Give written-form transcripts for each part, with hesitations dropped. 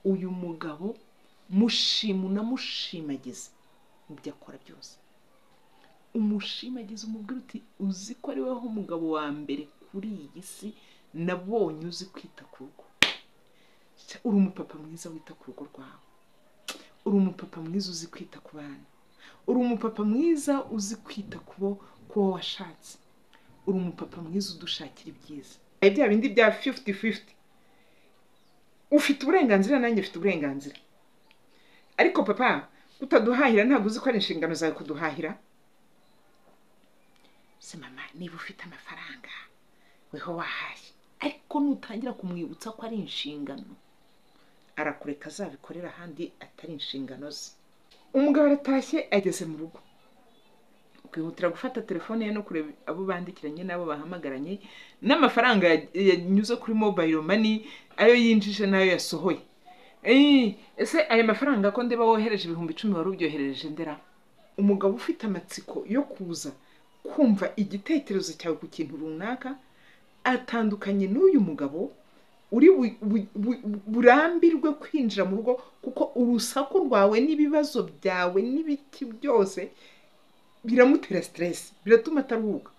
uyu mugabo mushimagize mu byo akora byose, umushimagize umubwira uti uzi ko ari weho umugabo wa mbere kuri iyi si nabonye uzi kwita ku rugo. Uri umupapa mwiza wita ku rugo rwawe, uri umupapa mwiza uzi kwita ku bana, uri umupapa mwiza uzi kwita ku wo washatse, uri umupapa mwiza udushakira ibyiza. Bya bindi bya 50-50, ufite uburenganzira nanjye mfite uburenganzira, ariko papa utaduhahira ntabwo uzi ko ari inshingano zawe kuduhahira. Se mama, niba ufite amafaranga weho wahashye, ariko nutangira kumwibutsa ko ari inshingano arakureka azabikorera ahandi atari inshingano ze. Umugabo aratashye ageze mu rugo, ukihutira gufata telefone ye no kureba abo bandikiranye n'abo bahamagaranye, n'amafaranga yanyuze kuri mobile money, ayo yinjije nayo yasohoye. Ese aya mafaranga ko ndeba wohereje 10,000 wari ubyohereje ndera? Umugabo ufite amatsiko yo kuza kumva igitekerezo cyawe ku kintu runaka atandukanye n'uyu mugabo uri burambirwe kwinjira mu rugo, kuko urusaku rwawe n'ibibazo byawe n'ibiki byose biramutera stress, biratuma ataruhuka.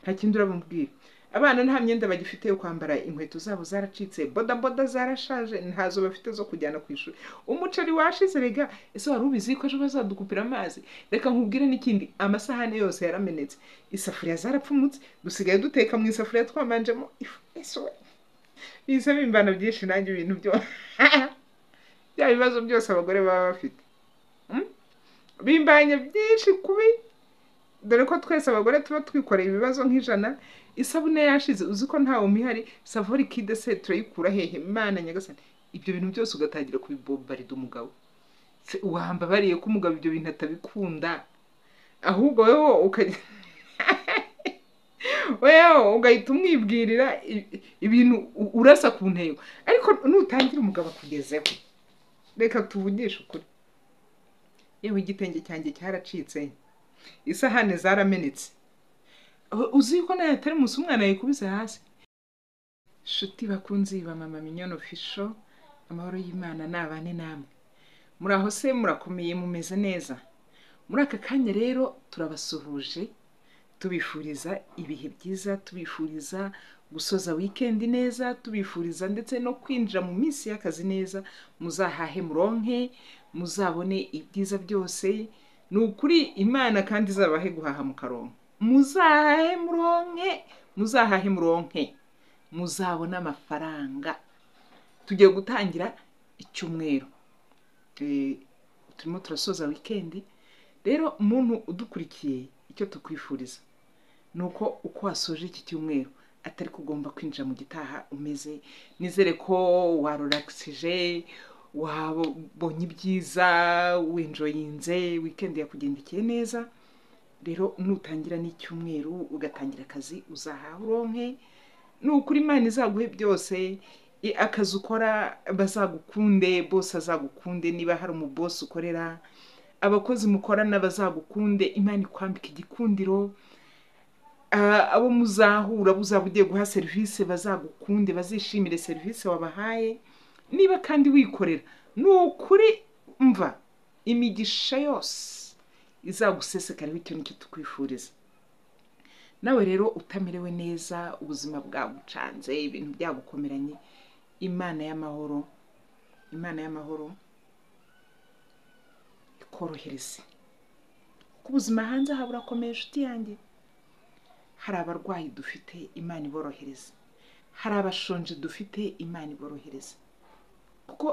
Nta kindi urabumubwira. Abana nta myenda bagifite yo kwambara, inkweto zabo zaracitse, bodaboda zarashaje, ntazo bafite zo kujyana ku ishuri. Umuceri washize rega, ese wari ubizi ko ejo bazadukupira amazi? Reka nkubwire n'ikindi, amasahane yose yaramenetse, isafuriya zarapfumutse, dusigaye duteka mu isafuriya twamanjemo ifu. Ese biza bimbana byinshi nanjye ibintu byo bya bibazo byose abagore baba bafite, bimbanye byinshi kubi, dore ko twese abagore tuba twikoreye ibibazo nk'ijana. Isabune yashize, uzi ko ntawe umihari, savori kide se turayikura hehe? Imana nyagasani, ibyo bintu byose ugatangira kubibombarida umugabo. Wahamba bariye ko umugabo ibyo bintu atabikunda, ahubwo wewe ugahita umwibwirira ibintu urasa ku ntego. Ariko nutangira umugabo akugezeho, reka tuvugishe ukuri, yewe igitenge cyanjye cyaracitse, isahane zaramenetse, uzi ko nayo atari musi umwana yikubise hasi. Shuti bakunzi ba Mama Mignone Official, amahoro y'Imana nabane namwe. Muraho se, murakomeye, mumeze neza? Muri aka kanya rero turabasuhuje, tubifuriza ibihe byiza, tubifuriza gusoza weekend neza, tubifuriza ndetse no kwinjira mu minsi y'akazi neza. Muzahahe muronke, muzabone ibyiza byose, ni ukuri Imana kandi izabahe guhaha mu karonka. Muzahahe muronke, muzabona amafaranga. Tugiye gutangira icyumweru, turimo turasoza weekend. Rero umuntu udukurikiye, icyo tukwifuriza nuko uko wasoje iki cyumweru atari kugomba kwinjira mu gitaha umeze. Nizere ko warelaxije, wabonye ibyiza, wenjoyinze, weekend yakugendekeye neza. Rero nutangira n'icyumweru ugatangira akazi, uzahaha uronke, nukuri Imana izaguhe byose. Akazi ukora bazagukunde, boss azagukunde, niba hari umuboss ukorera, abakozi mukorana bazagukunde, Imana ikwambika igikundiro. Abo muzahura buzabugiye guha service bazagukunde, bazishimire service wabahaye. Niba kandi wikorera, nukuri mva imigisha yose izagusesekariho. Icyo nicyo tukwifuriza. Nawe rero utamerewe neza, ubuzima bwagucanze, ibintu byagukomeranye, Imana y'amahoro ikorohereze. Ku buzima hanze aha burakomeye nshuti yanjye. Hari abarwayi dufite, Imana iborohereze. Hari abashonje dufite, Imana iborohereze. Kuko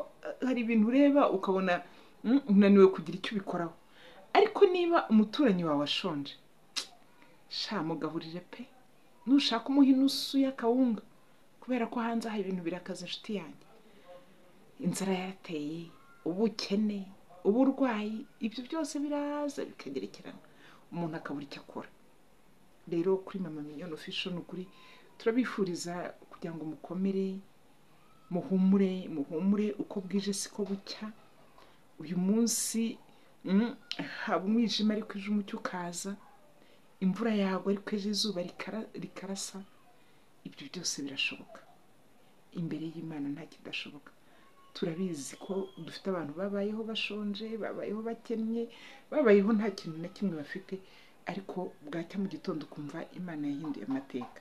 hari ibintu ureba ukabona unaniwe kugira icyo ubikoraho, ariko niba umuturanyi wawe ashonje, sha mugaburire pe, nushaka umuha inusu y'akawunga, kubera ko hanze aha ibintu birakaze nshuti yanjye. Inzara yarateye, ubukene, uburwayi, ibyo byose biraza bikagerekerana, umuntu akabura icyo akora. Rero kuri Mama Mignone Official nukuri turabifuriza kugira ngo mukomere, muhumure uko bwije siko bucya. Uyu munsi haba umwijima ariko ejo umucyo ukaza, imvura yagwa ariko ejo izuba rikarasa. Ibyo byose birashoboka, imbere y'Imana nta kidashoboka. turabizi ko dufite abantu babayeho bashonje, babayeho bakennye, babayeho nta kintu na kimwe bafite, ariko bwacya mu gitondo kumva Imana yahinduye amateka.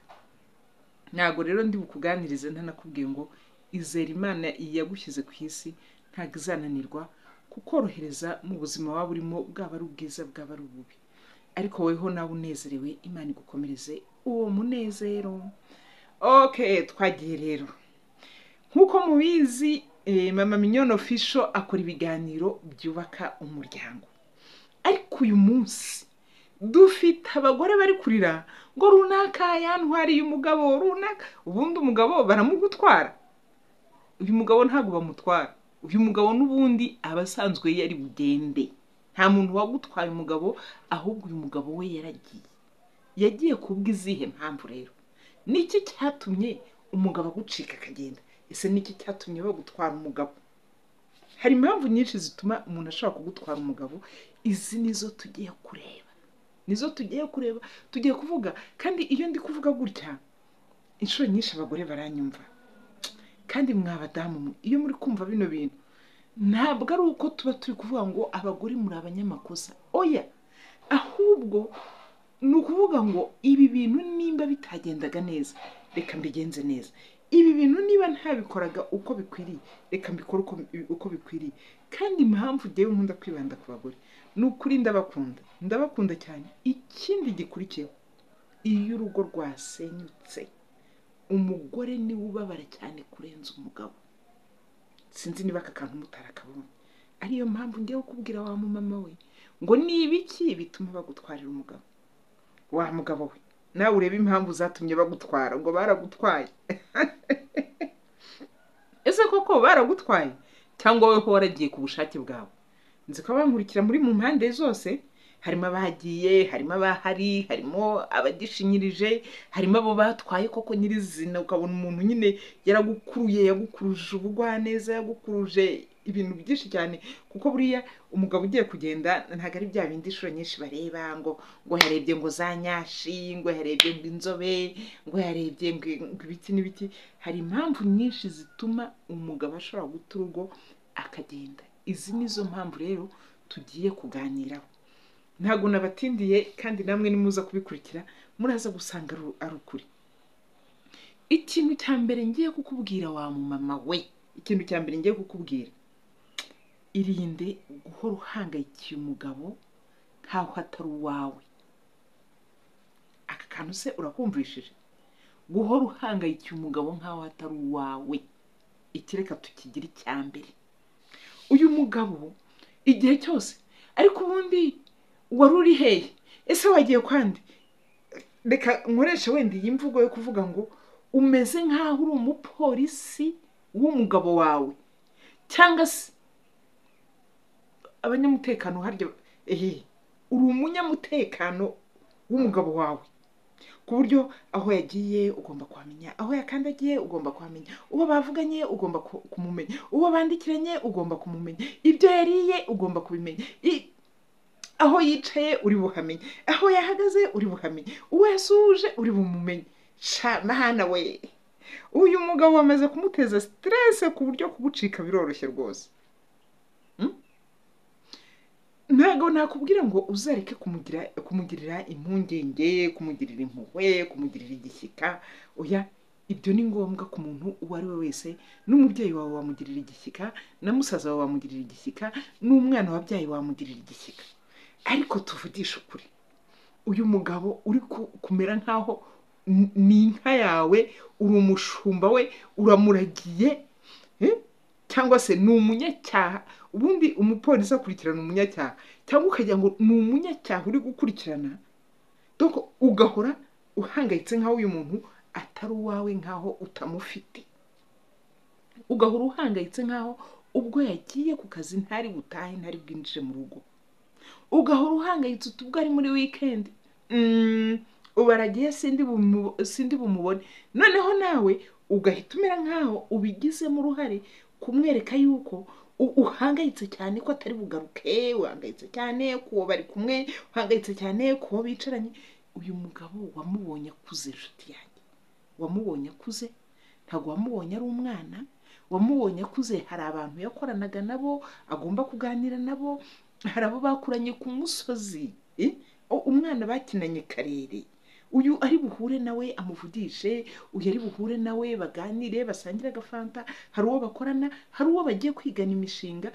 Ntago rero ndi bukuganirize ntanakubwiye ngo izera Imana yagushyize ku isi, ntago izananirwa kukorohereza mu buzima waba urimo, bwaba ari ubwiza bwaba ari ububi, ariko weho nawe unezerewe, Imana igukomereze uwo munezero. Okay, twagiye rero. Nkuko mubizi, Mama Mignone Official akora ibiganiro byubaka umuryango, ariko uyu munsi dufite abagore bari kurira ngo runaka yantwariye umugabo runaka. Ubundi umugabo baramugutwara? Uyu mugabo ntago bamutwara. Uyu mugabo n'ubundi abasanzwe yari bugende. Nta muntu wagutwaye umugabo, ahubwo uyu mugabo we yagiye kubwizihe mpamvu rero. Niki cyatumye umugabo agucika akagenda? Ese niki cyatumye bagutwara umugabo? Hari impamvu nyinshi zituma umuntu ashaka kugutwara umugabo. Izi nizo tugiye kureba. Tugiye kuvuga, kandi iyo ndi kuvuga gutya inshuro nyinshi abagore baranyumva. Kandi mwabadamu, iyo muri kumva bino bintu, ntabwo ari uko tuba turi kuvuga ngo abagore muri abanyamakosa. Oya, ahubwo ni ukuvuga ngo ibi bintu nimba bitagendaga neza, reka mbigenze neza. Ibi bintu niba ntabikoraga uko bikwiriye, reka mbikore uko bikwiriye. Kandi impamvu ngewe nkunda kwibanda ku bagore, ni ukuri ndabakunda cyane. Ikindi gikurikiyeho, iyo urugo rwasenyutse, umugore ni ubabara cyane kurenza umugabo. Sinzi niba aka kantu mutarakabonye. Ariyo mpamvu ngiye kukubwira wa mama we ngo nibiki bituma bagutwarira umugabo. Wa mugabo we, nawe urebe impamvu zatumye bagutwara, ngo baragutwaye. Ese koko baragutwaye cyangwa wowe waragiye ku bushake bwawe? Nzi ko bankurikira muri mu mpande zose, harimo abagiye, harimo abahari, harimo abagishinyirije, harimo abo batwaye koko nyirizina, ukabona umuntu nyine yagukuruje ubugwaneza, yagukuruje ibintu byinshi cyane. Kuko buriya umugabo ugiye kugenda ntago ari bya bindi inshuro nyinshi bareba ngo yarebye ngo za nyashi, ngo yarebye ngo inzobe, ngo yarebye ngo ibiti n'ibiti. Hari impamvu nyinshi zituma umugabo ashobora guta urugo akagenda. Izi nizo mpamvu rero tugiye kuganiraho. Ntago nabatindiye, kandi namwe nimuza kubikurikira muraza gusanga ari ukuri. Ikintu cya mbere ngiye kukubwira wa mama we, ikintu cya mbere ngiye kukubwira, irinde guhora uhangayikiye umugabo nkaho atari uwawe. Aka kantu se urakumvishije? Guhora uhangayikiye umugabo nkaho atari uwawe. Ikireka tukigira icya mbere. Uyu mugabo igihe cyose, ariko ubundi wari uri hehe? Ese wagiye kwandi? Reka nkoresha wenda iyi mvugo yo kuvuga ngo umeze nkaho uri umupolisi w'umugabo wawe, cyangwa se abanyamutekano harya uri umunyamutekano w'umugabo wawe, ku buryo aho yagiye ugomba kuhamenya, aho yakandagiye ugomba kuhamenya, uwo bavuganye ugomba kumumenya, uwo bandikiranye ugomba kumumenya, ibyo yariye ugomba kubimenya, aho yicaye uri buhamenye, aho yahagaze uri buhamenye, uwo yasuje uri bumumenye. Mahana we, uyu mugabo wamaze kumuteza stress ku buryo kugucika biroroshye rwose. Ntago nakubwira ngo uzareke kumugirira impungenge, kumugirira impuhwe, kumugirira igishyika. Oya, ibyo ni ngombwa ku muntu uwo ari we wese. N'umubyeyi wawe wamugirira igishyika, na musaza wawe wamugirira igishyika, n'umwana wabyaye wamugirira igishyika. Ariko tuvugisha ukuri, uyu mugabo uri kumera nkaho ni inka yawe, uri umushumba we, uramuragiye, cyangwa se ni umunyacyaha. Ubundi umupolisi akurikirana umunyacyaha, cyangwa ukagira ngo ni umunyacyaha uri gukurikirana, doko ugahora uhangayitse nkaho uyu muntu atari uwawe, nkaho utamufite. Ugahora uhangayitse nkaho ubwo yagiye ku kazi ntari butahe, ntari bwinjire mu rugo. Ugahora uhangayitse ubwo ari muri weekend, ubaragiye sindi bumubone. Noneho nawe ugahita umera nkaho ubigizemo uruhare kumwereka yuko uhangayitse cyane ko atari bugaruke, uhangayitse cyane ko bari kumwe, uhangayitse cyane ko bicaranye. Uyu mugabo wamubonye akuze, inshuti yanjye, wamubonye akuze, ntago wamubonye ari umwana, wamubonye akuze hari abantu yakoranaga nabo agomba kuganira nabo, hari abo bakuranye ku musozi, umwana bakinanye karere, uyu ari buhure nawe amuvugishe, uyu ari buhure nawe baganire basangire agafanta, hari uwo bakorana, hari uwo bagiye kwigana imishinga.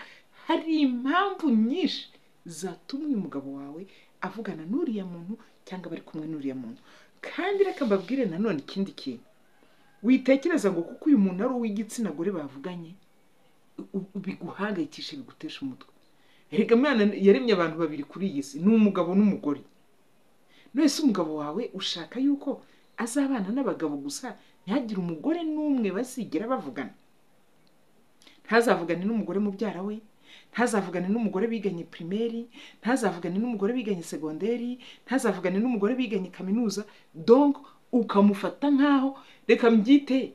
Hari impamvu nyinshi zatumye umugabo wawe avugana n'uriya muntu cyangwa bari kumwe n'uriya muntu. Kandi reka mbabwire nanone ikindi kintu, witekereza ngo kuko uyu muntu ari uw'igitsina gore bavuganye biguhangayikisha, bigutesha umutwe. Erega Imana yaremye abantu babiri kuri iyi si, ni umugabo n'umugore. None se umugabo wawe ushaka yuko azabana n'abagabo gusa, ntihagire umugore n'umwe bazigera bavugana? Ntazavugane n'umugore mubyara we, ntazavugane n'umugore biganye primaire, ntazavugane n'umugore biganye segonderi, ntazavugane n'umugore biganye kaminuza. Donc ukamufata nkaho, reka mbyite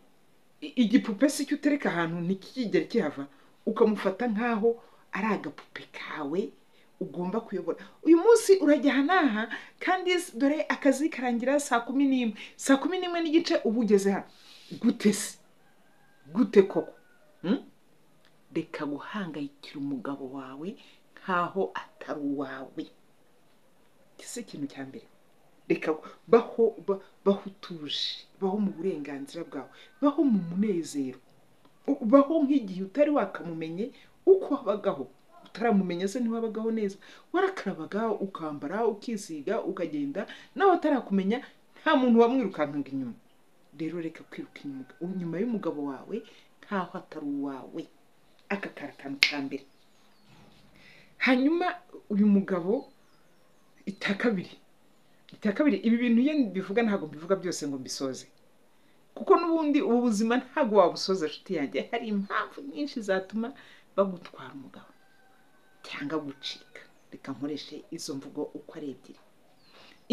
igipupe se cyo utereka ahantu ntikigere kihava, ukamufata nkaho ari agapupe kawe ugomba kuyobora. Uyu munsi urajya hanaha kandi dore akazi karangira saa 11, saa 11 n'igice uba ugeze hano. Gute se? Gute koko? Reka guhangayikira umugabo wawe nkaho atari uwawe. Kise ikintu cya mbere, reka baho utuje, baho mu burenganzira bwawe, baho mu munezero, baho nk'igihe utari wakamumenye uko wabagaho. Utaramumenya se ntiwabagaho neza, warakarabaga ukambara ukisiga ukagenda, nawe atarakumenya nta muntu wamwirukankanga inyuma. Rero reka kwiruka inyuma y'umugabo wawe nkaho atari uwawe. Aka karakantu ka mbere. Hanyuma uyu mugabo itakabiri, ibi bintu ye bivuga ntago mbivuga byose ngo mbisoze, kuko n'ubundi ubu buzima ntago wabusoza nshuti yanjye. Hari impamvu nyinshi zatuma bagutwara umugabo cyangwa gucika. Reka nkoreshe izo mvugo uko ari ebyiri.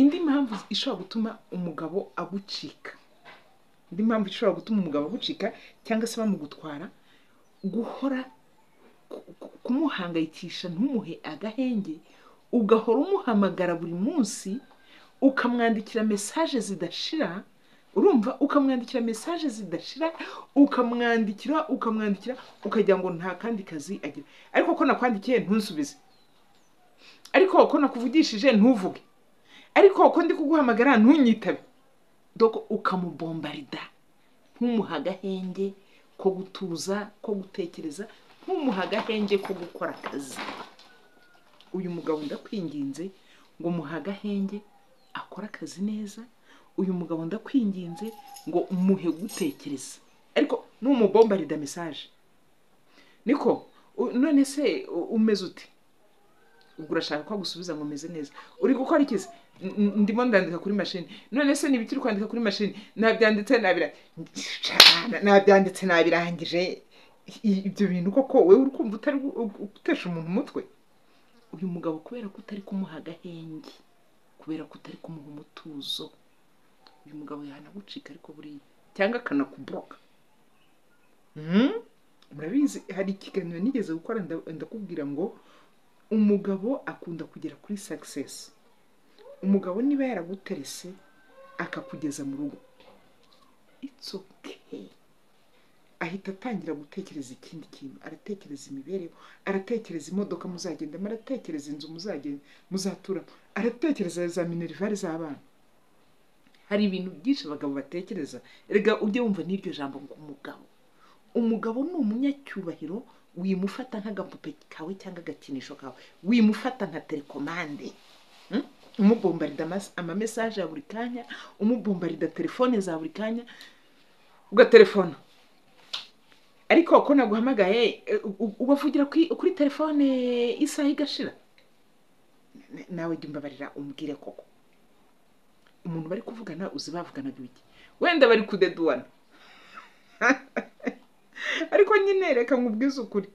Indi mpamvu ishobora gutuma umugabo agucika, indi mpamvu ishobora gutuma umugabo agucika cyangwa se bamugutwara, guhora kumuhangayikisha ntumuhe agahenge, ugahora umuhamagara buri munsi, ukamwandikira message zidashira. Urumva, ukamwandikira message zidashira, ukamwandikira ukagira ngo nta kandi kazi agira. Ariko ko nakwandikiye ntunsubize, ariko ko nakuvugishije ntuvuge, ariko ko ndi kuguhamagara ntunyitabe. Doko ukamubombarida, ntumuha agahenge ko gutuza, ko gutekereza, ntumuha agahenge ko gukora akazi. Uyu mugabo ndakwinginze ngo muha agahenge akora akazi neza. Uyu mugabo ndakwinginze ngo umuhe gutekereza, ariko numubombarida message. Niko none se umeze ute? Ubwo urashaka ko gusubiza ngo meze neza. Uri gukora ikize? Ndimo ndandika kuri machine. None se niba ukiri kwandika kuri machine, nabyanditse nabirangije. Ibyo bintu koko wewe uri kumva utari gutesha umuntu umutwe? Uyu mugabo kubera ko utari kumuha agahenge, kubera ko utari kumuha umutuzo, uyu mugabo yanagucika ariko buri cyangwa akanakubloka. Murabizi hari ikiganiro nigeze gukora ndakubwira ngo umugabo akunda kugera kuri success. Umugabo niba yaraguterese akakugeza mu rugo, it's okay, ahita atangira gutekereza ikindi kintu. Aratekereza imibereho, aratekereza imodoka muzagenda, aratekereza inzu muzatura, aratekereza za minerivare z'abana. Hari ibintu byinshi abagabo batekereza. Erega ujye wumva n'iryo jambo ngo umugabo ni umunyacyubahiro. Wimufata nk'agapupe kawe cyangwa agakinisho kawe, wimufata nka telekomande. Umubombarida ama message ya buri kanya, umubombarida telefone za buri kanya, ugaterefona. Ariko ko naguhamagaye ubavugira kuri telefone isaha igashira. Nawe jya umbabarira umbwire koko, umuntu bari kuvugana uzi bavuganaga ibiki? Wenda bari kudeduana. Ariko nyine reka nkubwize ukuri,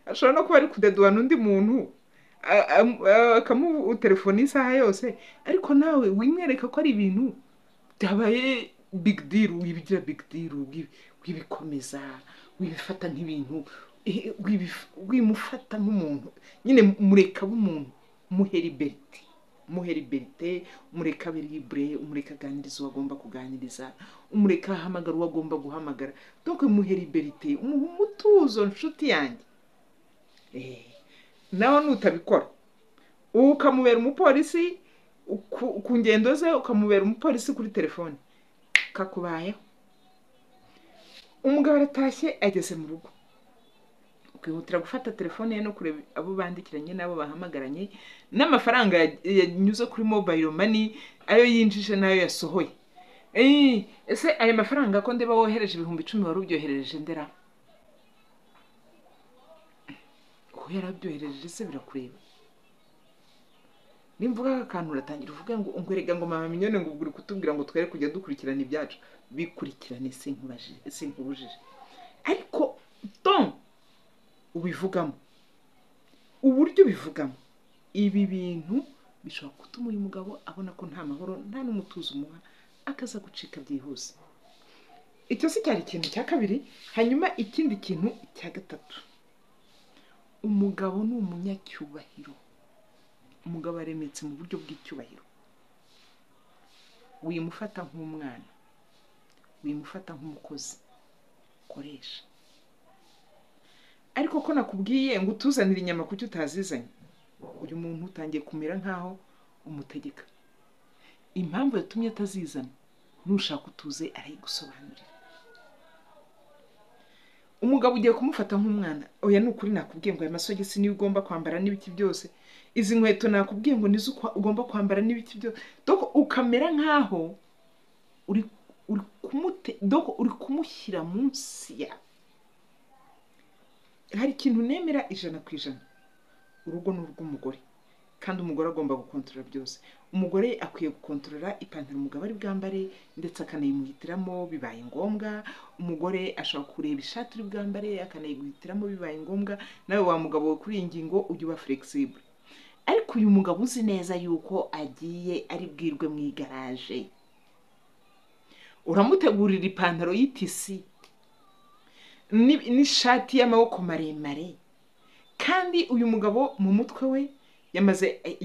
ashobora no kuba ari kudeduana undi muntu akamu telefone isaha yose, ariko nawe wimwereka ko ari ibintu byabaye big deal. Wibigira big deal, wibikomeza, wibifata nk'ibintu, wimufata nk'umuntu. Nyine mureka b'umuntu, muhe liberty, muhe liberite, umureka abe libre, umureka aganiriza uwo agomba kuganiriza, umureka ahamagara uwo agomba guhamagara. Donc muhe liberite, umuhe umutuzo nshuti yanjye. Nawe nutabikora ukamubera umupolisi ku ngendo ze, ukamubera umupolisi kuri telefone, kakubayeho. Umugabo aratashye ageze mu rugo, ukihutira gufata telefone ye no kureba abo bandikiranye n'abo bahamagaranye, n'amafaranga yanyuze kuri mobile money, ayo yinjije nayo yasohoye. Ese ayo mafaranga ko ndeba wohereje 10,000 wari ubyohereje ndera? Ko yarabyohereje se birakureba? Nimvuga akantu uratangira uvuga ngo ungwerega ngo mama minyone ngo uguri kutubwira ngo twere kujya dukurikirana ibyacu. Bikurikirane sinkubujije. Ariko ton ubivugamo, uburyo bivugamo, ibi bintu bishobora gutuma uyu mugabo abona ko nta mahoro nta n'umutuzo umuha, akaza gucika byihuse. Icyo si cyari ikintu cya kabiri. Hanyuma ikindi kintu cya gatatu, umugabo ni umunyacyubahiro. Umugabo aremetse mu buryo bw'icyubahiro. Wimufata nk'umwana, wimufata nk'umukozi, koresha. Ariko ko nakubwiye ngo utuzanire inyama kuki utazizanye, uyu muntu utangiye kumera nkaho umutegeka. Impamvu yatumye atazizana nushaka utuze arayigusobanurira. Umugabo ugiye kumufata nk'umwana, oya nukuri nakubwiye ngo aya masogisi niyo ugomba kwambara n'ibiki byose, izi nkweto nakubwiye ngo nizo ugomba kwambara n'ibiki byose. Doko ukamera nkaho uri kumushyira munsi ya. Hari ikintu nemera 100%, urugo n'urw'umugore, kandi umugore agomba gukontorora byose. Umugore akwiye gukontorora ipantaro umugabo ari bwambare, ndetse akanayimuhitiramo bibaye ngombwa. Umugore ashobora kureba ishati uri bwambare akanayiguhitiramo bibaye ngombwa. Nawe wa mugabo kuri iyi ngingo ujye uba flexible. Ariko uyu mugabo uzi neza yuko agiye ari bwirwe mu igaraje, uramutegurira ipantaro y'itisi n'ishati y'amaboko maremare, kandi uyu mugabo mu mutwe we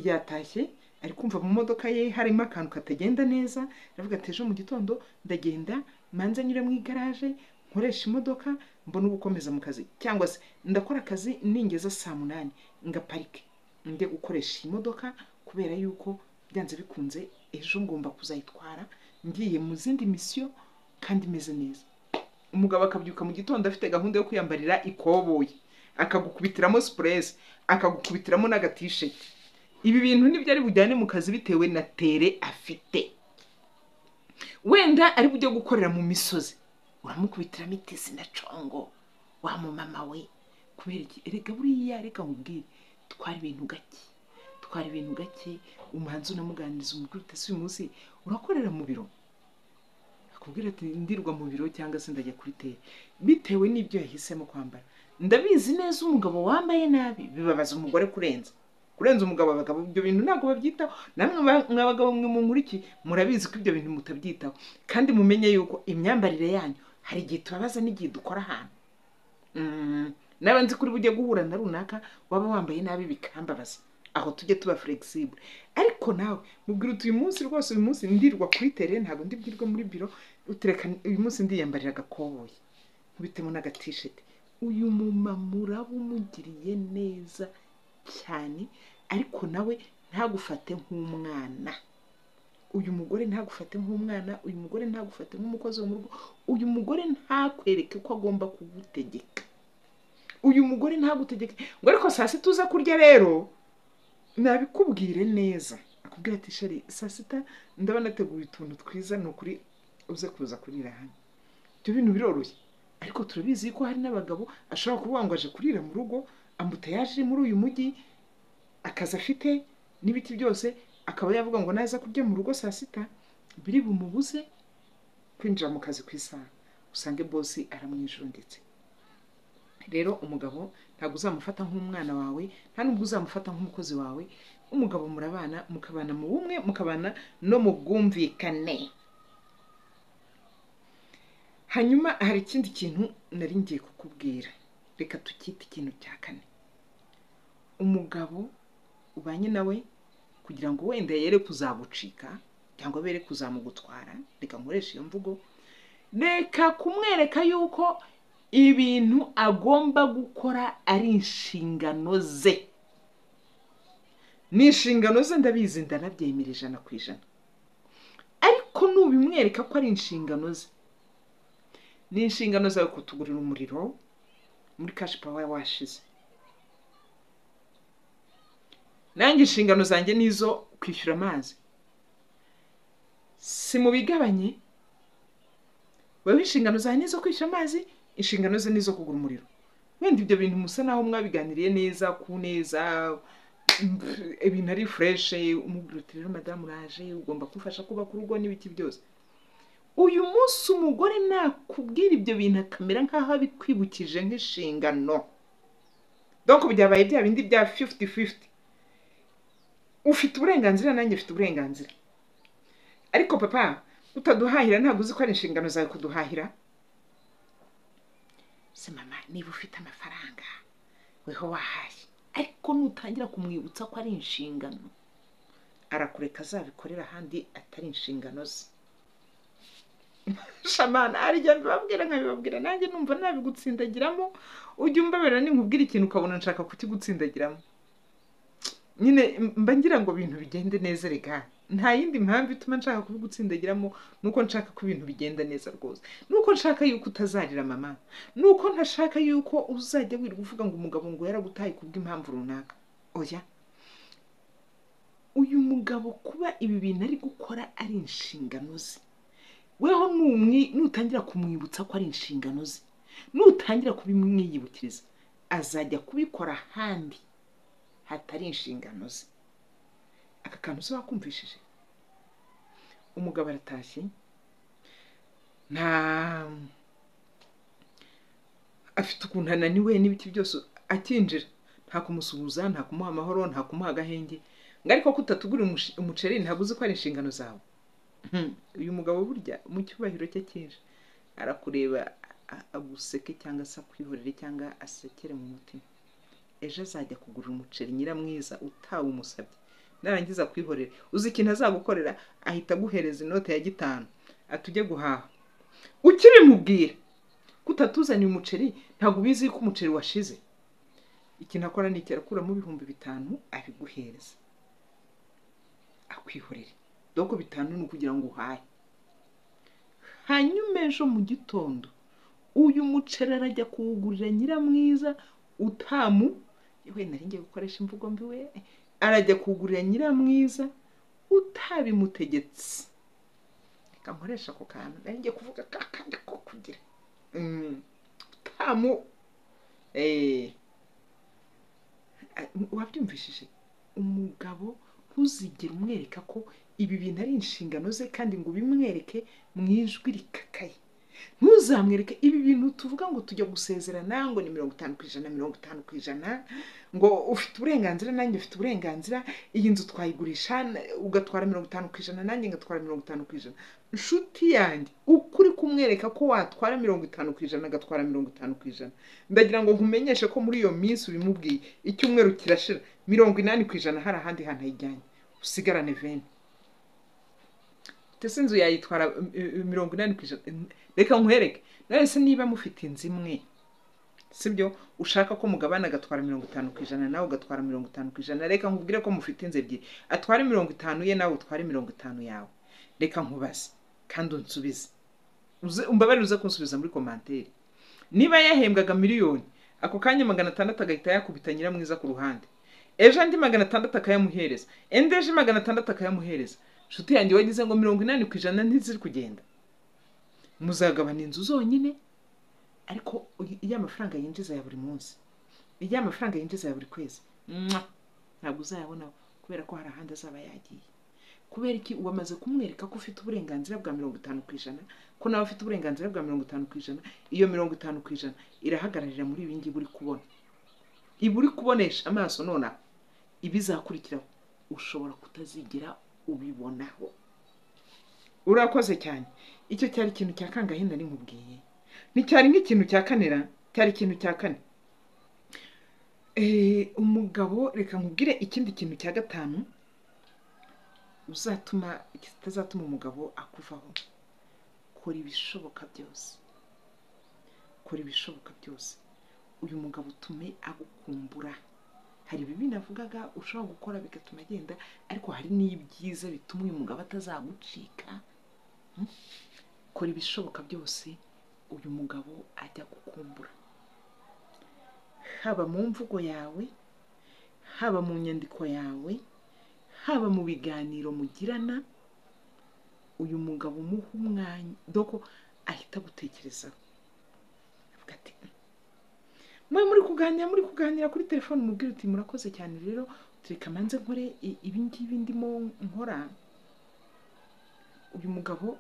yatashye ari kumva mu modoka ye harimo akantu katagenda neza. Aravuga ati ejo mu gitondo ndagenda manza nyure mu igaraje nkoresha imodoka mbona ubukomeza mu kazi, cyangwa se ndakora akazi ningeza saa 8 ngaparike nde gukoresha imodoka, kubera yuko byanze bikunze ejo ngomba kuzayitwara ngiye mu zindi mission kandi meze neza. Umugabo akabyuka mu gitondo afite gahunda yo kwiyambarira ikoboye, akagukubitiramo sprays, akagukubitiramo n'agatishet. Ibi bintu nibyo ari bujyane mu kazi bitewe na tere afite. Wenda ari bujye gukorera mu misozi, uramukubitiramo itisi na congo wa mu mama we. Kubera iki? Erega buriya reka nkubwire, twari ibintu gake, umuhanzi unamuganiriza umukuru utasi uyu munsi urakorera mu biro, akubwira ati ndirwa mu biro cyangwa se ndajya kuri tere, bitewe n'ibyo yahisemo kwambara. Ndabizi neza umugabo wambaye nabi bibabaza umugore kurenza umugabo. Abagabo ibyo bintu ntabwo babyitaho, namwe mwabagabo mwe mu nkuriki murabizi ko ibyo bintu mutabyitaho. Kandi mumenye yuko imyambarire yanyu hari igihe tubabaza n'igihe dukora ahantu. Naba nzi kuri bujye guhura na runaka waba wambaye nabi bikambabaza, aho tujye tuba flexible. Ariko nawe mubwira uyu munsi rwose, uyu munsi ndirwa kuri tere, ntabwo ndibwirwa muri biro, utereka uyu munsi ndiyambarira agakoboye nkubitemo n'agatisheti. Uyu mumama uraba umugiriye neza cyane, ariko nawe ntagufate nk'umwana. Uyu mugore ntagufate nk'umwana, uyu mugore ntagufate nk'umukozi wo mu rugo, uyu mugore ntakwereke ko agomba kugutegeka. Uyu mugore ntagutegeke ngo ariko saa sita uza kurya rero nabikubwire neza. Akubwira ati sheri saa sita ndabona nateguye utuntu twiza, ni ukuri uze kuza kurira hano. Ibyo bintu biroroshye, ariko turabizi ko hari n'abagabo ashobora kuvuga ngo aje kurira mu rugo, ambutayaje muri uyu mujyi, akaza afite n'ibiti byose, akaba yavuga ngo naza kurya mu rugo saa sita, biri bumubuze kwinjira mu kazi ku isaha, usange bosi aramwijunditse. Rero umugabo ntabwo uzamufata nk'umwana wawe, nta nubwo uzamufata nk'umukozi wawe. Umugabo murabana, mukabana mu bumwe, mukabana no mu bwumvikane. Hanyuma hari ikindi kintu nari ngiye kukubwira, reka tukite ikintu cya kane. Umugabo ubanye nawe kugira ngo wenda yere kuzagucika cyangwa bere kuzamugutwara, reka nkoresha iyo mvugo, reka kumwereka yuko ibintu agomba gukora ari inshingano ze. Ni inshingano ze, ndabizi, ndanabyemera 100%. Ariko nubimwereka ko ari inshingano ze, ni inshingano zawe kutugurira umuriro muri cash power washize. Nanjye inshingano zanjye nizo kwishyura amazi. Si mu bigabanye, wewe inshingano zanjye nizo kwishyura amazi, inshingano ze nizo kugura umuriro. Wenda ibyo bintu musa naho mwabiganiriye neza ku neza, ibintu ari fresh, umubwira uti rero madamu uraje ugomba kumfasha kubaka urugo n'ibiki byose. Uyu munsi umugore nakubwira ibyo bintu akamera nkaho abikwibukije nk'inshingano. Donc byabaye bya bindi bya 50-50. Ufite uburenganzira nanjye ufite uburenganzira. Ariko papa utaduhahira ntabwo uzi ko ari inshingano zawe kuduhahira. Se mama niba ufite amafaranga weho wahaye, ariko nutangira kumwibutsa ko ari inshingano, arakureka azabikorera ahandi atari inshingano ze. Shamana arije mbabwira nkabibabwira nanjye numva nabigutsindagiramo, ujye umbabera ninkubwira ikintu ukabona nshaka kutigutsindagiramo. Nyine mba ngira ngo ibintu bigende neza rega. Nta yindi mpamvu ituma nshaka kubigutsindagiramo, nuko nshaka ko ibintu bigenda neza rwose. Nuko nshaka yuko utazarira mama. Nuko ntashaka yuko uzajya wirirwa uvuga ngo umugabo ngo yaragutaye kubw'impamvu runaka. Oya. Uyu mugabo kuba ibi bintu ari gukora ari inshingano ze. Weho nutangira kumwibutsa ko ari inshingano ze, nutangira kubimwiyibukiriza, azajya kubikora handi hatari inshingano ze. Aka kantu se wakumvishije? Umugabo aratashye, nta afite ukuntu ananiwe n'ibiti byose, akinjira nta kumusuhuza, nta kumuha amahoro, nta kumuha agahenge, ngo ariko kutatugura umuceri ntabwo uzi ko ari inshingano zawe. Uyu mugabo burya mu cyubahiro cye cyinshi arakureba aguseke cyangwa se akwihorere cyangwa asekere mu mutima. Ejo azajya kugura umuceri nyiramwiza utawumusabye, narangiza kwihorera uzi ikintu azagukorera, ahita aguhereza inote ya 5 atujye guhaha. Ukibimubwira kutatuzaniye umuceri ntabwo bizi ko umuceri washize, ikintu akora ni cyarakuramo 5,000 abiguhereza akwihorere. Doko 5 ni kugira ngo uhaye. Hanyuma ejo mu gitondo uyu muceri arajya kuwugurira nyiramwiza utamu, yewe naringiye gukoresha imvugo mbi we, arajya kuwugurira nyiramwiza utabimutegetse. Reka nkoresha ako kantu, naringiye kuvuga kakandi ko kugira utamu. Wabyumvishije? Umugabo ntuzigere umwereka ko ibi bintu ari inshingano ze kandi ngo bimwereke mwijwi rikakaye. Ntuzamwereke ibi bintu tuvuga ngo tujya gusezerana ngo ni 50%, 50%, ngo ufite uburenganzira nanjye ufite uburenganzira, iyi nzu twayigurisha ugatwara 50% nanjye ngatwara 50%. Nshuti yanjye ukuri kumwereka ko watwara 50% agatwara 50%, ndagira ngo nkumenyeshe ko muri iyo minsi ubimubwiye icyumweru kirashira 80% hari ahandi hantu ayijyanye, usigarane 20. Tese inzu yayitwara 80%. Reka nkwereke nese niba mufite inzu imwe, sibyo ushaka ko mugabana agatwara 50% nawe ugatwara 50%, reka nkubwire ko mufite inzu ebyiri, atwara 50 ye nawe utware 50 yawe. Reka nkubaze kandi unsubize, umbabarire uza kunsubiza muri commentaire. Niba yahembwaga miliyoni, ako kanya 600 agahita yakubita nyiramwiza ku ruhande, ejo andi 600 akayamuhereza, endeje 600 akayamuhereza. Shuti yanjye wagize ngo 80% ntiziri kugenda, muzagabana inzu zonyine. Ariko iyo amafaranga yinjiza ya buri munsi, iyo amafaranga yinjiza ya buri kwezi, ntabwo uzayabona kubera ko hari ahandi azaba yagiye. Kubera iki? Wamaze kumwereka ko ufite uburenganzira bwa 50%, ko nawe ufite uburenganzira bwa 50%. Iyo 50% irahagararira muri ibi ngibi uri kubona, ibi uri kubonesha amaso nona, ibizakurikiraho ushobora kutazigera ubibonaho. Urakoze cyane. Icyo cyari ikintu cya kangahinda nkubwiye, ni cyari nk'ikintu cya kanera, cyari ikintu cya kane. Umugabo reka nkubwire ikindi kintu cya 5 uzatuma kitazatuma umugabo akuvaho. Kora ibishoboka byose, kora ibishoboka byose uyu mugabo utume agukumbura. Hari bibi navugaga ushobora gukora bigatuma agenda, ariko hari n'ibyiza bituma uyu mugabo atazagucika. Kora ibishoboka byose uyu mugabo ajya gukumbura, haba mu mvugo yawe, haba mu nyandiko yawe, haba mu biganiro mugirana. Uyu mugabo umuha umwanya doko ahita gutekerezaho, avuga ati muri kuganira kuri telefone, umubwira uti murakoze cyane, rero tureka manze nkore ibi ngibi ndimo nkora. Uyu mugabo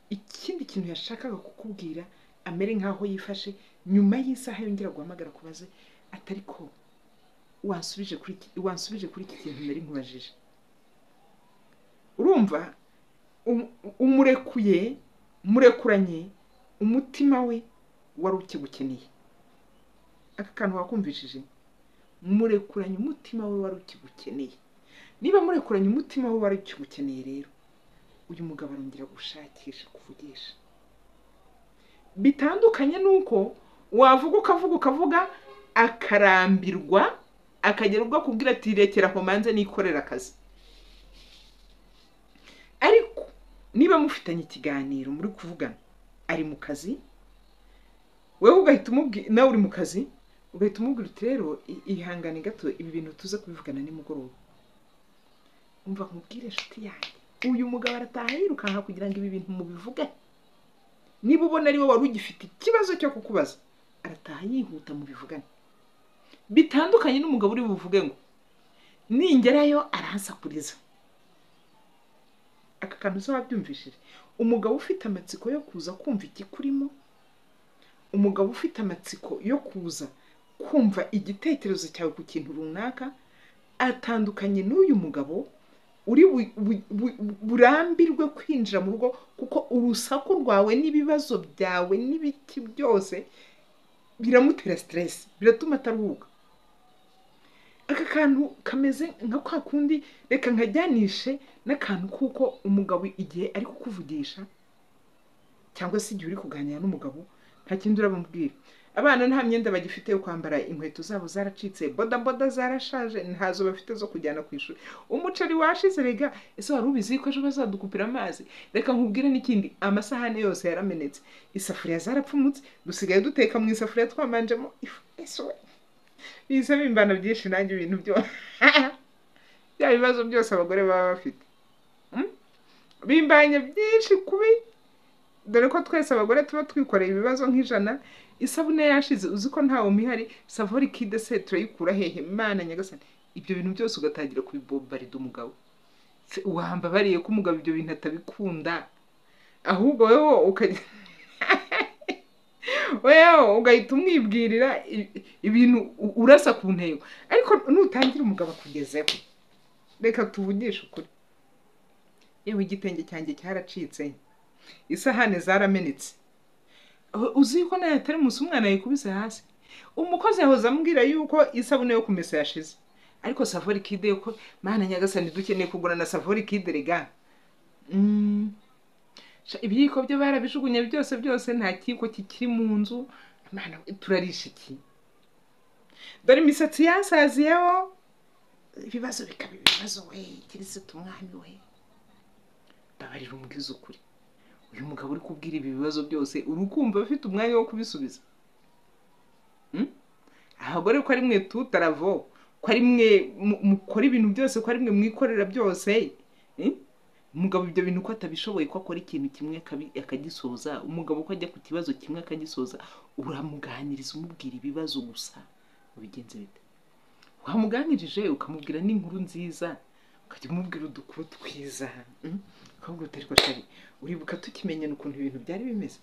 ikindi kintu yashakaga kukubwira amere nkaho yifashe, nyuma y'isaha yongera guhamagara kubaze atari ko wansubije kuri iki kintu nari nkubajije. Urumva murekuranye umutima we wari ukigukeneye. Aka kantu wakumvishije, murekuranye umutima we wari ukigukeneye. Niba murekuranye umutima we wari ukigukeneye, rero uyu mugabo arongera gushakisha kuvugisha. Bitandukanye nuko ukavuga akarambirwa, akagera ubwo kubwira ati rekera aho manze nikorera akazi. Ariko niba mufitanye ikiganiro muri kuvugana, ari mu kazi, wewe ugahita umubwira, nawe uri mu kazi, ugahita umubwira uti rero ihangane gato, ibi bintu tuza kubivugana nimugoroba. Umva nkubwire inshuti yanjye, uyu mugabo arataha yirukanka kugira ngo ibi bintu mubivuge. Niba ubona ari wowe wari ugifite ikibazo cyo kukubaza, arataha yihuta mubivugane. Bitandukanye n'umugabo uri buvuge ngo ningerayo aransakuriza. Aka kantu se wabyumvishije? Umugabo ufite amatsiko yo kuza kumva ikikurimo, umugabo ufite amatsiko yo kuza kumva igitekerezo cyawe ku kintu runaka, atandukanye n'uyu mugabo uri burambirwe kwinjira mu rugo, kuko urusaku rwawe n'ibibazo byawe n'ibiki byose biramutera stress, biratuma ataruhuka. Aka kantu kameze nka kwa kundi, reka nkajyanishe n'akantu kuko umugabo igihe ari kukuvugisha cyangwa se igihe uri kuganira n'umugabo, nta kindi urabumubwira. Abana nta myenda bagifite yo kwambara, inkweto zabo zaracitse, boda zarashaje, ntazo bafite zo kujyana ku ishuri. Umuceri washize, rega ese wari ubizi ko ejo bazadukupira amazi? Reka nkubwire n'ikindi, amasahane yose yaramenetse, isafuriya zarapfumutse, dusigaye duteka mu isafuriya twamanjemo ifu. Ese biza bimbana byinshi nanjye ibintu byo bya bibazo byose abagore baba bafite, bimbanye byinshi kubi, dore ko twese abagore tuba twikoreye ibibazo nk'ijana. Isabune yashize, uzi ko ntawo mihari, Savori Kid se turayikura hehe? Mana nyagasani, ibyo bintu byose ugatangira kubibombarida umugabo. Uhamba bariye ko umugabo ibyo bintu atabikunda, ahubwo wewe ugahita umwibwirira ibintu urasa ku ntego. Ariko nutangira umugabo akugezeho, reka tuvugishe ukuri, yewe igitenge cyanjye cyaracitse, isahane zaramenetse, uzi ko nayo atari musi umwana yikubise hasi. Umukozi yahoze ambwira yuko isabune yo kumesa yashize, ariko Savori Kid yuko, mana nyagasani dukeneye kugura na Savori Kid rega. Ibiyiko byo barabijugunye byose, nta kiko kikiri mu nzu. Mana turarisha iki? Dore imisatsi yasaziyeho, ibibazo bikaba ibibazo. We Kirisitu umwami we, babarira umubwiza ukuri. Uyu mugabo uri kubwira ibi bibazo byose, urukumva bafite umwanya wo kubisubiza? Abagore ko ari mwe tutaravo, ko ari mwe mukora ibintu byose, ko ari mwe mwikorera byose. Umugabo ibyo bintu ko atabishoboye, ko akora ikintu kimwe akagisoza. Umugabo ko ajya ku kibazo kimwe akagisoza, uramuganiriza umubwira ibibazo gusa, ubigenze bite? Wamuganirije ukamubwira n'inkuru nziza, ukajya umubwira udukuru twiza. Ahubwo utari ko shari, uribuka tukimenyana ukuntu ibintu byari bimeze?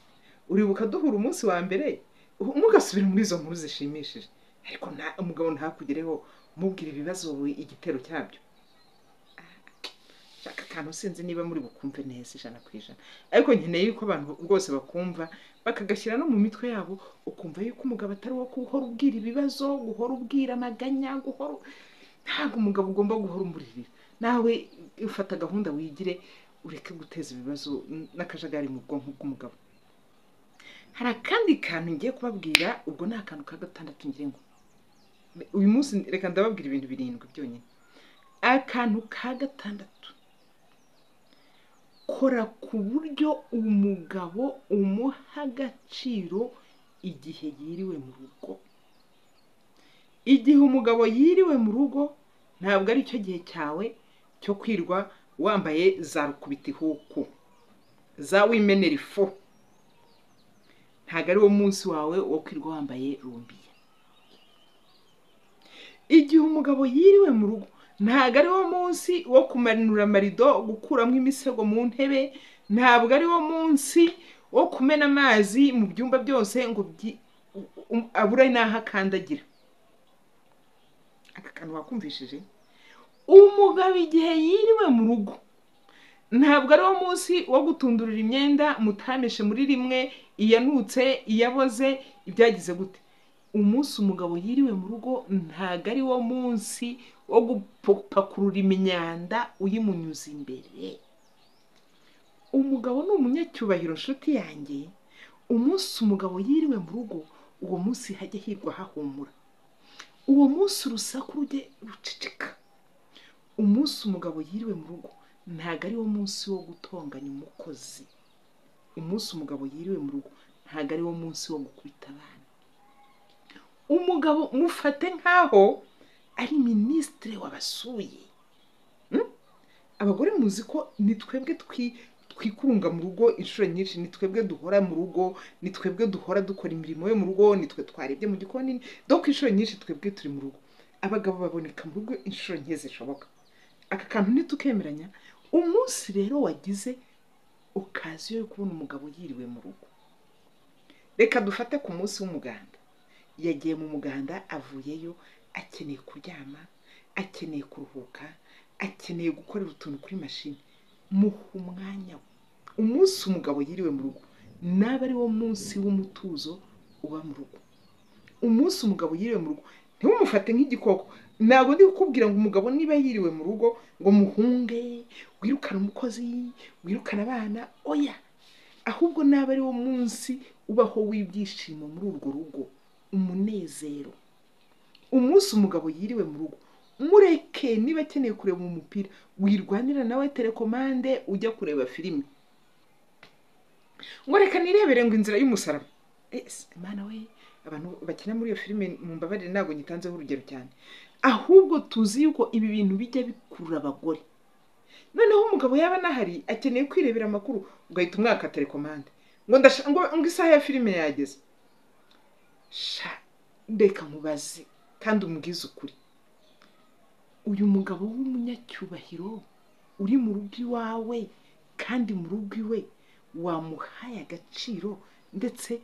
Uribuka duhura umunsi wa mbere, mugasubira muri izo nkuru zishimishije, ariko umugabo ntakugereho umubwira ibibazo igitero cyabyo. Shaka kantu sinzi niba muri bukumve neza 100%, ariko nkeneye yuko abantu rwose bakumva, bakagashyira no mu mitwe yabo, ukumva yuko umugabo atari wo guhora ubwira ibibazo, guhora ubwira amaganya, ntabwo umugabo ugomba guhora umuririra. nawe ufata gahunda wigire ureke guteza ibibazo n'akajagari mu bwonko bw'umugabo. Hari akandi kantu ngiye kubabwira, ubwo ni akantu ka gatandatu ngira ngo uyu munsi reka ndababwira ibintu 7 byonyine. Akantu ka gatandatu, kora ku buryo umugabo umuha agaciro igihe yiriwe mu rugo. Igihe umugabo yiriwe mu rugo ntabwo ari cyo gihe cyawe cyo kwirwa wambaye za rukubitihuku za wimenera ifu. Ntabwo ari wo munsi wawe wo kwirwa wambaye rumbiye. Igihe umugabo yiriwe mu rugo ntabwo ari wo munsi wo kumanura amarido, gukuramo imisego mu ntebe. Ntabwo ari wo munsi wo kumena amazi mu byumba byose ngo abura n'aho akandagira. Aka kantu wakumvishije? Umugabo igihe yiriwe mu rugo ntabwo ari wo munsi wo gutundurira imyenda mutameshe muri rimwe, iyanutse, iyaboze, ibyagize gute. Umunsi umugabo yiriwe mu rugo ntabwo ari wo munsi wo gupakurura imyanda uyimunyuza imbere. Umugabo ni umunyacyubahiro nshuti yanjye. Umunsi umugabo yiriwe mu rugo, uwo munsi hajya hirwa hahumura. Uwo munsi urusaku rujye ruceceka. Umunsi umugabo yiriwe mu rugo ntabwo ari wo munsi wo gutonganya umukozi. Umunsi umugabo yiriwe mu rugo ntabwo ari wo munsi wo gukubita abana. Umugabo mufate nkaho ari minisitiri wabasuye. Abagore muzi ko ni twebwe twikurunga mu rugo inshuro nyinshi, ni twebwe duhora mu rugo, ni twebwe duhora dukora imirimo yo mu rugo, ni twe twarebye mu gikoni, donc inshuro nyinshi twebwe turi mu rugo. Abagabo baboneka mu rugo inshuro nke zishoboka. Aka kantu ntitukemeranya. Umunsi rero wagize okaziyo yo kubona umugabo yiriwe mu rugo, reka dufate ku munsi w'umuganda. Yagiye mu muganda, avuyeyo akeneye kuryama, akeneye kuruhuka, akeneye gukorera utuntu kuri mashini. Muha umwanya. Umunsi umugabo yiriwe mu rugo naba ari wo munsi w'umutuzo uba mu rugo. Umunsi umugabo yiriwe mu rugo ntiwumufate nk'igikoko. Ntabwo ndi kukubwira ngo umugabo niba yiriwe mu rugo ngo muhunge, wirukane umukozi, wirukane abana, oya. Ahubwo naba ari wo munsi ubaho w'ibyishimo muri urwo rugo, umunezero. Umunsi umugabo yiriwe mu rugo mureke, niba akeneye kureba umupira wirwanira nawe telekomande ujya kureba filime. Ngo reka nirebere ngo inzira y'umusaraba. Imana we, abantu bakina muri iyo filime mumbabarire ntabwo nyitanzeho urugero cyane. Ahubwo tuzi yuko ibi bintu bijya bikurura abagore. Noneho umugabo yaba nahari akeneye kwirebera amakuru, ugahita umwaka telekomande ngo isaha ya filime yageze. Reka mubaze kandi umubwize ukuri, uyu mugabo w'umunyacyubahiro uri mu rugo iwawe kandi mu rugo iwe wamuhaye agaciro, ndetse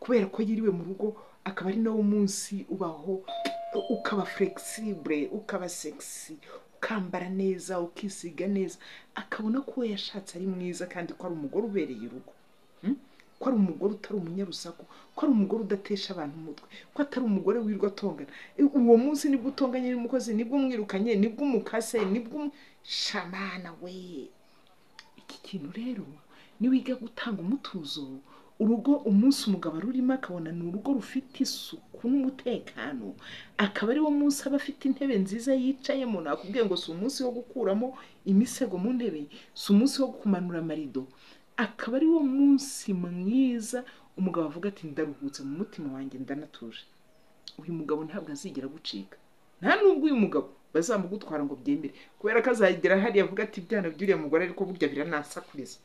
kubera ko yiriwe mu rugo akaba ari nawo munsi ubaho, ukaba flexible, ukaba sexy, ukambara neza, ukisiga neza, akabona ko yashatse ari mwiza kandi ko ari umugore ubereye urugo, ko ari umugore utari umunyarusaku, ko ari umugore udatesha abantu umutwe, ko atari umugore wirwa atongana. Uwo munsi nibwo utonganye n'umukozi, nibwo umwirukanye, nibwo umukase, nibwo shamana we. Iki kintu rero niwiga gutanga umutuzo urugo, umunsi umugabo rurimo akabona ni urugo rufite isuku n'umutekano, akaba ari wo munsi aba afite intebe nziza yicayemo. Nakubwiye ngo si umunsi wo gukuramo imisego mu ntebe, si umunsi wo kumanura amarido, akaba ari wo munsi mwiza umugabo avuga ati ndaruhutse mu mutima wanjye, ndanatuje. Uyu mugabo ntabwo azigera gucika, nta nubwo uyu mugabo bazamugutwara ngo byemere, kubera ko azagera hariya avuga ati ibyana by'uriya mugore ariko burya biranasakuriza.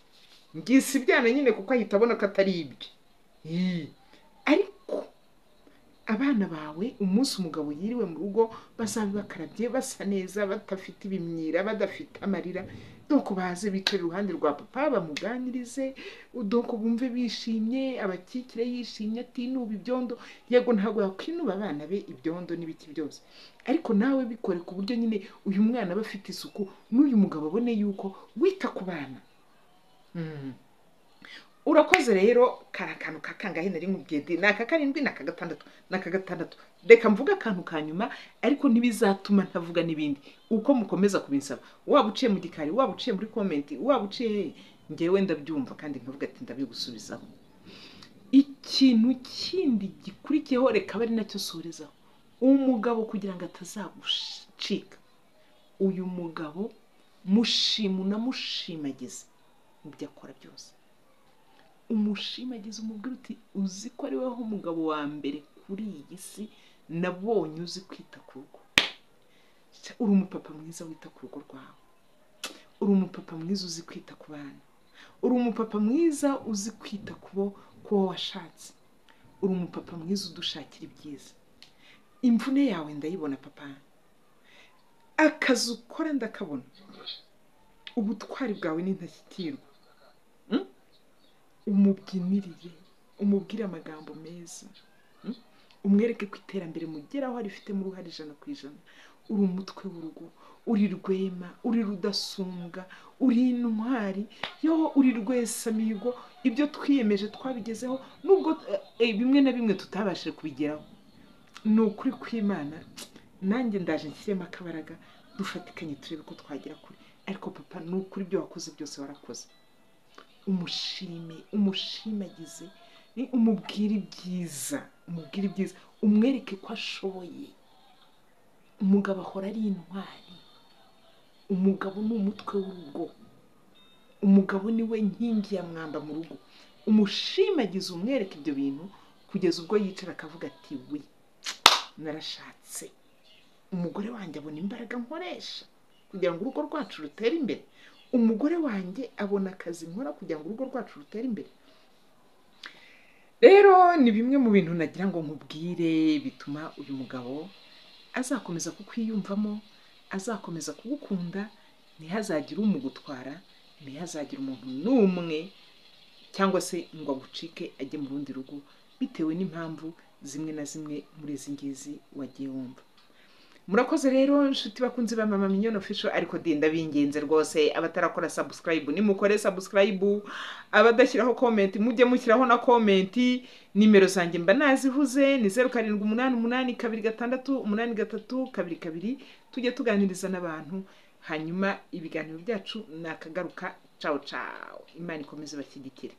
Ngisi ibyana nyine kuko ahita abona ko atari ibye. Ariko abana bawe umunsi umugabo yiriwe mu rugo bazabe bakarabye, basa neza, batafite ibimyira, badafite amarira, doko baze bicara iruhande rwa papa bamuganirize, doko bumve bishimye, abakikire yishimye, atinuba ibyondo. Yego ntabwo yakwinuba abana be ibyondo n'ibiki byose, ariko nawe bikore ku buryo nyine uyu mwana aba afite isuku, n'uyu mugabo abone yuko wita ku bana. urakoze rero karakantu kakangahe nari nkubwiye naka karindwi naka gatandatu reka mvuga akantu kanyuma ariko ntibizatuma ntavuga n'ibindi uko mukomeza kubinsaba waba uciye mu gikari waba uciye muri comment waba uciye ngewe ndabyumva kandi nkavuga ati ndabigusubizaho ikintu kindi gikurikiyeho reka bari nacyo sorezaho umugabo kugira ngo atazagucika uyu mugabo mushimagize mu byo akora byose umushimagize umubwira uti uzi ko ari weho umugabo wa mbere kuri iyi si nabonye uzi kwita ku rugo uri umupapa mwiza wita ku rugo rwawe uri umupapa mwiza uzi kwita ku bana uri umupapa mwiza uzi kwita ku wo washatse uri umupapa mwiza udushakira ibyiza imvune yawe ndayibona papa akazi ukora ndakabona ubutwari bwawe n'intashyikirwa umubyinirire umubwire amagambo meza umwereke ko iterambere mugeraho arifitemo uruhare 100%. uri umutwe w'urugo uri rwema uri rudasumbwa uri intwari yo uri rwesamigo ibyo twiyemeje twabigezeho nubwo bimwe na bimwe tutabashije kubigeraho ni ukuri kw'Imana nanjye ndaje nshyiremo akabaraga dufatikanye turebe ko twagera kure ariko papa ni ukuri ibyo wakoze byose warakoze umushimagize umubwire ibyiza umwereke ko ashoboye umugabo ahora ari intwari umugabo ni umutwe w'urugo umugabo niwe nkingi ya mwamba mu rugo umushimagize umwereke ibyo bintu kugeza ubwo yicara akavuga ati we narashatse umugore wanjye abona imbaraga nkoresha kugira ngo urugo rwacu rutere imbere umugore wanjye abona akazi nkora kugira ngo urugo rwacu rutere imbere rero ni bimwe mu bintu nagira ngo nkubwire bituma uyu mugabo azakomeza kukwiyumvamo azakomeza kugukunda ntihazagire umugutwara ntihazagire umuntu n'umwe cyangwa se ngo agucike ajye mu rundi rugo bitewe n'impamvu zimwe na zimwe muri izi ngizi wagiye wumva murakoze rero inshuti bakunzi ba Mama Mignone Official ariko dinda bingenze rwose abatarakora subscribe nimukore subscribe abadashyiraho comment mujye mushyiraho na comment nimero zanjye mba nazihuze ni 0788268322 tujye tuganiriza n'abantu hanyuma ibiganiro byacu nakagaruka ciao Imana ikomeze bashyigikire